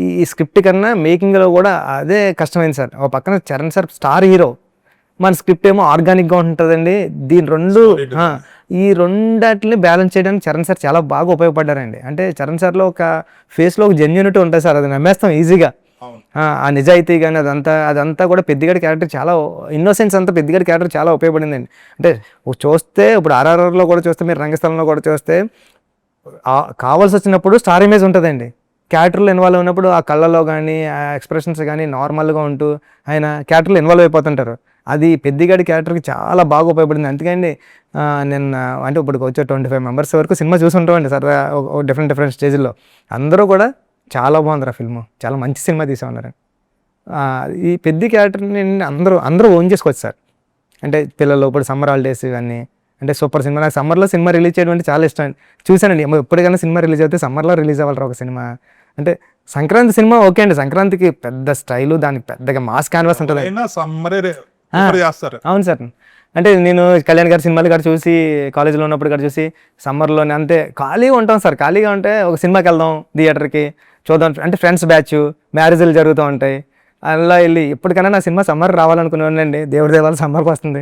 ఈ స్క్రిప్ట్ కన్నా మేకింగ్లో కూడా అదే కష్టమైంది సార్. ఒక పక్కన చరణ్ సార్ స్టార్ హీరో, మన స్క్రిప్ట్ ఏమో ఆర్గానిక్గా ఉంటుందండి. దీని ఈ రెండాటిని బ్యాలెన్స్ చేయడానికి చరణ్ సార్ చాలా బాగా ఉపయోగపడ్డారండి. అంటే చరణ్ సార్లో ఒక ఫేస్లో ఒక జెన్యూనిటీ ఉంటుంది సార్, అది నమ్మేస్తాం ఈజీగా. ఆ నిజాయితీ కానీ అదంతా కూడా పెద్దిగాడి క్యారెక్టర్ చాలా ఇన్నోసెన్స్ అంతా పెద్దిగాడి క్యారెక్టర్ చాలా ఉపయోగపడిందండి. అంటే చూస్తే ఇప్పుడు ఆర్ఆర్ఆర్లో కూడా చూస్తే, మీరు రంగస్థలంలో కూడా చూస్తే కావాల్సి వచ్చినప్పుడు స్టార్ ఇమేజ్ ఉంటుందండి. క్యారెక్టర్లో ఇన్వాల్వ్ అయినప్పుడు ఆ కళ్ళలో కానీ ఆ ఎక్స్ప్రెషన్స్ కానీ నార్మల్గా ఉంటూ ఆయన క్యారెక్టర్లో ఇన్వాల్వ్ అయిపోతుంటారు. అది పెద్దిగాడి క్యారెక్టర్కి చాలా బాగా ఉపయోగపడింది. అందుకని నేను అంటే ఇప్పుడు వచ్చే 25 మెంబర్స్ వరకు సినిమా చూసుంటామండి సార్, డిఫరెంట్ స్టేజ్లో. అందరూ కూడా చాలా బాగుంది ఆ ఫిల్మ్, చాలా మంచి సినిమా తీసామన్నారు. ఈ పెద్ద క్యారెక్టర్ని అందరూ ఓన్ చేసుకోవచ్చు సార్. అంటే పిల్లలు ఇప్పుడు సమ్మర్ హాలిడేస్ ఇవన్నీ అంటే సూపర్ సినిమా. నాకు సమ్మర్లో సినిమా రిలీజ్ చేయడం అంటే చాలా ఇష్టం. చూశానండి, ఎప్పటికైనా సినిమా రిలీజ్ అవుతే సమ్మర్లో రిలీజ్ అవ్వాలరా ఒక సినిమా. అంటే సంక్రాంతి సినిమా ఓకే అండి, సంక్రాంతికి పెద్ద స్టైలు, దానికి పెద్దగా మాస్ క్యాన్వాస్ ఉంటుంది. అవును సార్. అంటే నేను కళ్యాణ్ గారి సినిమాలు కూడా చూసి, కాలేజీలో ఉన్నప్పుడు కూడా చూసి, సమ్మర్లోనే అంతే ఖాళీగా ఉంటాం సార్. ఖాళీగా ఉంటే ఒక సినిమాకి వెళ్దాం థియేటర్కి చూద్దాం అంటే ఫ్రెండ్స్ బ్యాచ్ మ్యారేజ్లు జరుగుతూ ఉంటాయి. అలా వెళ్ళి ఎప్పటికైనా నా సినిమా సమ్మర్ రావాలనుకునేవాడినండి. దేవుడి దేవాల సమ్మర్కి వస్తుంది.